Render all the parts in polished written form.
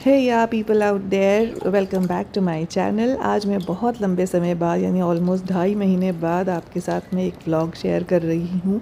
Hey ya people out there, welcome back to my channel. आज मैं बहुत लंबे समय बाद यानी ऑलमोस्ट 2.5 महीने बाद आपके साथ में एक व्लॉग शेयर कर रही हूँ।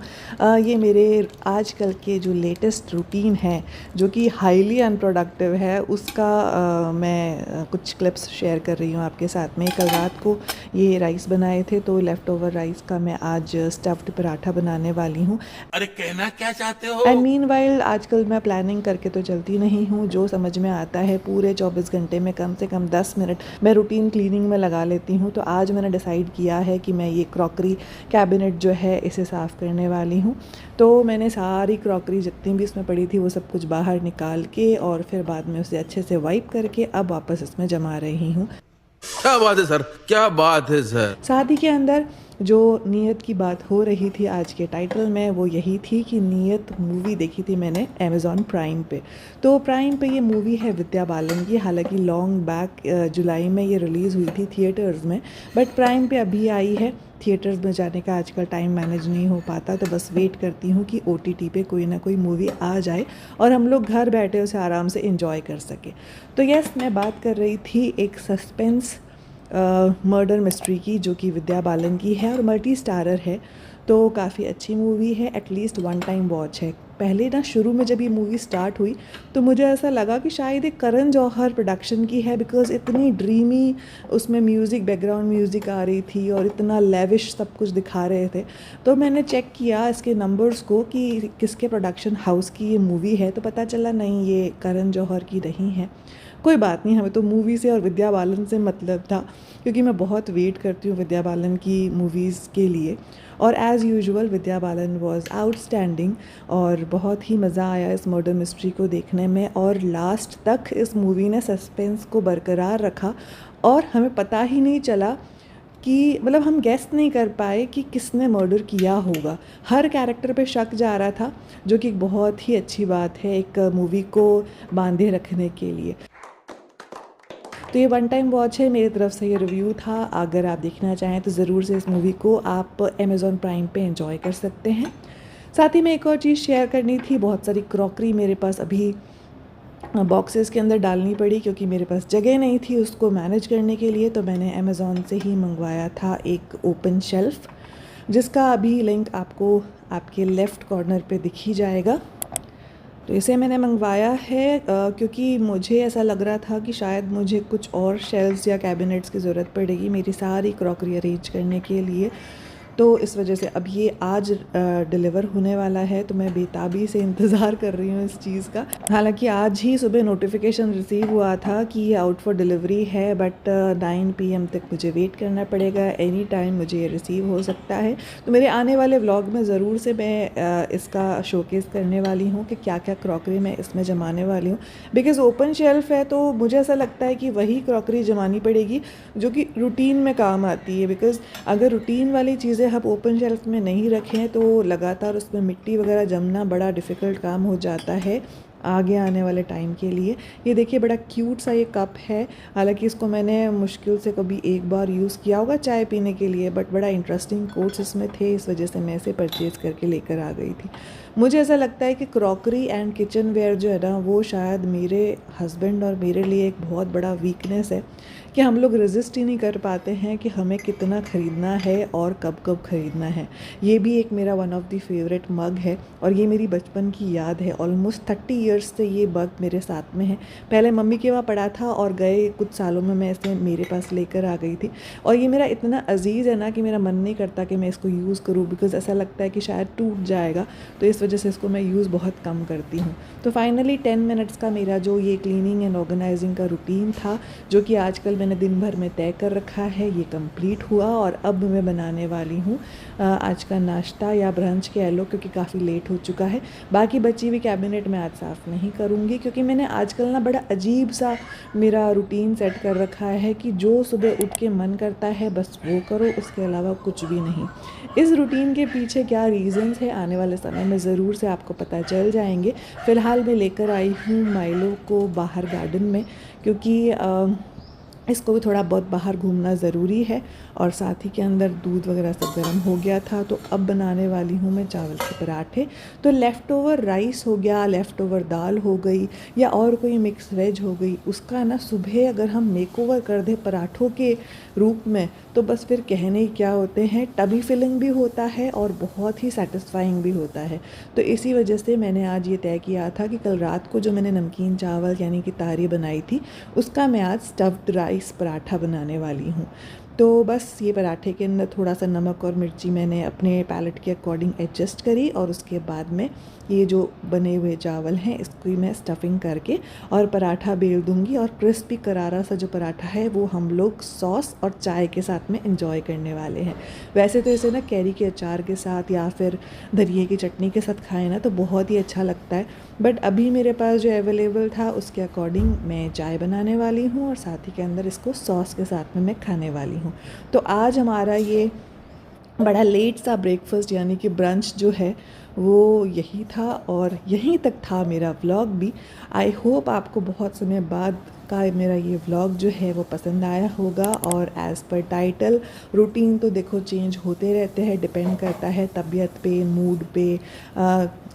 ये मेरे आजकल के जो लेटेस्ट रूटीन है जो कि हाईली अनप्रोडक्टिव है उसका मैं कुछ क्लिप्स शेयर कर रही हूँ आपके साथ में। कल रात को ये राइस बनाए थे तो लेफ़्ट ओवर राइस का मैं आज स्टफ्ड पराठा बनाने वाली हूँ। अरे कहना क्या चाहते हो? एंड मीनवाइल आजकल मैं प्लानिंग करके तो चलती नहीं हूँ, जो समझ में आता है पूरे 24 घंटे में कम से कम 10 मिनट मैं रूटीन क्लीनिंग में लगा लेती हूँ। तो आज मैंने डिसाइड किया है कि मैं ये क्रॉकरी कैबिनेट जो है इसे साफ़ करने वाली हूँ। तो मैंने सारी क्रॉकरी जितनी भी इसमें पड़ी थी वो सब कुछ बाहर निकाल के और फिर बाद में उसे अच्छे से वाइप करके अब वापस इसमें जमा रही हूँ। क्या बात है सर, क्या बात है सर। शादी के अंदर जो नीयत की बात हो रही थी आज के टाइटल में वो यही थी कि नीयत मूवी देखी थी मैंने अमेज़ॉन प्राइम पे। तो प्राइम पे ये मूवी है विद्या बालन की। हालांकि लॉन्ग बैक जुलाई में ये रिलीज़ हुई थी थिएटर्स में, बट प्राइम पे अभी आई है। थिएटर्स में जाने का आजकल टाइम मैनेज नहीं हो पाता, तो बस वेट करती हूँ कि OTT पे कोई ना कोई मूवी आ जाए और हम लोग घर बैठे उसे आराम से इंजॉय कर सके। तो यस, मैं बात कर रही थी एक सस्पेंस मर्डर मिस्ट्री की जो कि विद्या बालन की है और मल्टी स्टारर है। तो काफ़ी अच्छी मूवी है, एटलीस्ट वन टाइम वॉच है। पहले ना शुरू में जब ये मूवी स्टार्ट हुई तो मुझे ऐसा लगा कि शायद एक करण जौहर प्रोडक्शन की है, बिकॉज़ इतनी ड्रीमी उसमें म्यूज़िक, बैकग्राउंड म्यूज़िक आ रही थी और इतना लेविश सब कुछ दिखा रहे थे। तो मैंने चेक किया इसके नंबर्स को कि किसके प्रोडक्शन हाउस की ये मूवी है, तो पता चला नहीं, ये करण जौहर की नहीं है। कोई बात नहीं, हमें तो मूवी से और विद्या बालन से मतलब था, क्योंकि मैं बहुत वेट करती हूँ विद्या बालन की मूवीज़ के लिए। और as usual Vidya Balan was outstanding और बहुत ही मज़ा आया इस मर्डर मिस्ट्री को देखने में। और लास्ट तक इस मूवी ने सस्पेंस को बरकरार रखा और हमें पता ही नहीं चला कि मतलब हम गेस नहीं कर पाए कि किसने मर्डर किया होगा। हर कैरेक्टर पे शक जा रहा था, जो कि बहुत ही अच्छी बात है एक मूवी को बांधे रखने के लिए। तो ये वन टाइम वॉच है, मेरी तरफ से ये रिव्यू था। अगर आप देखना चाहें तो ज़रूर से इस मूवी को आप अमेज़ॉन प्राइम पे एंजॉय कर सकते हैं। साथ ही में एक और चीज़ शेयर करनी थी। बहुत सारी क्रॉकरी मेरे पास अभी बॉक्सेस के अंदर डालनी पड़ी क्योंकि मेरे पास जगह नहीं थी उसको मैनेज करने के लिए। तो मैंने अमेज़ॉन से ही मंगवाया था एक ओपन शेल्फ़, जिसका अभी लिंक आपको आपके लेफ़्ट कॉर्नर पे दिख ही जाएगा। तो इसे मैंने मंगवाया है क्योंकि मुझे ऐसा लग रहा था कि शायद मुझे कुछ और शेल्व्स या कैबिनेट्स की ज़रूरत पड़ेगी मेरी सारी क्रॉकरी अरेंज करने के लिए। तो इस वजह से अब ये आज डिलीवर होने वाला है, तो मैं बेताबी से इंतज़ार कर रही हूँ इस चीज़ का। हालांकि आज ही सुबह नोटिफिकेशन रिसीव हुआ था कि ये आउट फॉर डिलीवरी है, बट 9 PM तक मुझे वेट करना पड़ेगा। एनी टाइम मुझे ये रिसीव हो सकता है। तो मेरे आने वाले व्लॉग में ज़रूर से मैं इसका शोकेस करने वाली हूँ कि क्या क्या क्रॉकरी मैं इसमें जमाने वाली हूँ। बिकॉज़ ओपन शेल्फ़ है तो मुझे ऐसा लगता है कि वही क्रॉकरी जमानी पड़ेगी जो कि रूटीन में काम आती है। बिकॉज़ अगर रूटीन वाली चीज़ें हम ओपन शेल्फ में नहीं रखें तो लगातार उसमें मिट्टी वगैरह जमना बड़ा डिफ़िकल्ट काम हो जाता है आगे आने वाले टाइम के लिए। ये देखिए बड़ा क्यूट सा ये कप है। हालांकि इसको मैंने मुश्किल से कभी एक बार यूज़ किया होगा चाय पीने के लिए, बट बड़ा इंटरेस्टिंग कोट्स इसमें थे, इस वजह से मैं इसे परचेज़ करके लेकर आ गई थी। मुझे ऐसा लगता है कि क्रॉकरी एंड किचन वेयर जो है ना वो शायद मेरे हस्बैंड और मेरे लिए एक बहुत बड़ा वीकनेस है कि हम लोग रेजिस्ट ही नहीं कर पाते हैं कि हमें कितना ख़रीदना है और कब कब ख़रीदना है। ये भी एक मेरा वन ऑफ द फेवरेट मग है और ये मेरी बचपन की याद है। ऑलमोस्ट 30 ईयर्स से ये मग मेरे साथ में है। पहले मम्मी के वहाँ पड़ा था और गए कुछ सालों में मैं इसे मेरे पास लेकर आ गई थी। और ये मेरा इतना अजीज़ है ना कि मेरा मन नहीं करता कि मैं इसको यूज़ करूँ, बिकॉज़ ऐसा लगता है कि शायद टूट जाएगा। तो इस वजह से इसको मैं यूज़ बहुत कम करती हूँ। तो फाइनली 10 मिनट्स का मेरा जो ये क्लीनिंग एंड ऑर्गेनाइजिंग का रूटीन था, जो कि आजकल मैंने दिन भर में तय कर रखा है, ये कंप्लीट हुआ। और अब मैं बनाने वाली हूँ आज का नाश्ता या ब्रंच कह लो, क्योंकि काफ़ी लेट हो चुका है। बाकी बची हुई कैबिनेट मैं आज साफ़ नहीं करूँगी क्योंकि मैंने आजकल ना बड़ा अजीब सा मेरा रूटीन सेट कर रखा है कि जो सुबह उठ के मन करता है बस वो करो, उसके अलावा कुछ भी नहीं। इस रूटीन के पीछे क्या रीज़न्स है आने वाले समय में ज़रूर से आपको पता चल जाएंगे। फ़िलहाल मैं लेकर आई हूँ माइलो को बाहर गार्डन में, क्योंकि इसको भी थोड़ा बहुत बाहर घूमना ज़रूरी है। और साथ ही के अंदर दूध वगैरह सब गर्म हो गया था, तो अब बनाने वाली हूँ मैं चावल के पराठे। तो लेफ़्ट ओवर राइस हो गया, लेफ़्ट ओवर दाल हो गई, या और कोई मिक्स वेज हो गई, उसका ना सुबह अगर हम मेक ओवर कर दें पराठों के रूप में, तो बस फिर कहने ही क्या होते हैं, टबी फिलिंग भी होता है और बहुत ही सेटिस्फाइंग भी होता है। तो इसी वजह से मैंने आज ये तय किया था कि कल रात को जो मैंने नमकीन चावल यानी कि तारी बनाई थी, उसका मैं आज स्टफ्ड राइस पराठा बनाने वाली हूँ। तो बस ये पराठे के अंदर थोड़ा सा नमक और मिर्ची मैंने अपने पैलेट के अकॉर्डिंग एडजस्ट करी, और उसके बाद में ये जो बने हुए चावल हैं इसकी मैं स्टफिंग करके और पराठा बेल दूंगी, और क्रिस्पी करारा सा जो पराठा है वो हम लोग सॉस और चाय के साथ में इंजॉय करने वाले हैं। वैसे तो इसे ना कैरी के अचार के साथ या फिर धनिए की चटनी के साथ खाएं ना तो बहुत ही अच्छा लगता है, बट अभी मेरे पास जो अवेलेबल था उसके अकॉर्डिंग मैं चाय बनाने वाली हूँ, और साथ ही के अंदर इसको सॉस के साथ में मैं खाने वाली हूँ। तो आज हमारा ये बड़ा लेट सा ब्रेकफास्ट यानी कि ब्रंच जो है वो यही था, और यहीं तक था मेरा व्लॉग भी। आई होप आपको बहुत समय बाद का मेरा ये व्लॉग जो है वो पसंद आया होगा। और एज़ पर टाइटल, रूटीन तो देखो चेंज होते रहते हैं, डिपेंड करता है तबीयत पे, मूड पे,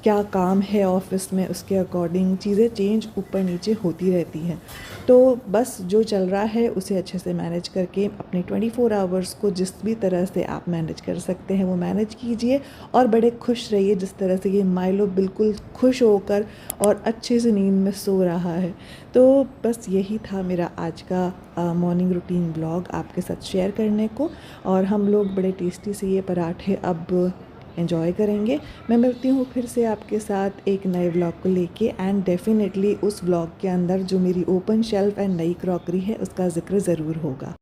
क्या काम है ऑफिस में, उसके अकॉर्डिंग चीज़ें चेंज ऊपर नीचे होती रहती हैं। तो बस जो चल रहा है उसे अच्छे से मैनेज करके अपने 24 आवर्स को जिस भी तरह से आप मैनेज कर सकते हैं वो मैनेज कीजिए, और बड़े खुश रहिए जिस तरह से ये माइलो बिल्कुल खुश होकर और अच्छे से नींद में सो रहा है। तो बस यही था मेरा आज का मॉर्निंग रूटीन ब्लॉग आपके साथ शेयर करने को, और हम लोग बड़े टेस्टी से ये पराठे अब एंजॉय करेंगे। मैं मिलती हूँ फिर से आपके साथ एक नए व्लॉग को लेके, एंड डेफिनेटली उस व्लॉग के अंदर जो मेरी ओपन शेल्फ एंड नई क्रॉकरी है उसका ज़िक्र ज़रूर होगा।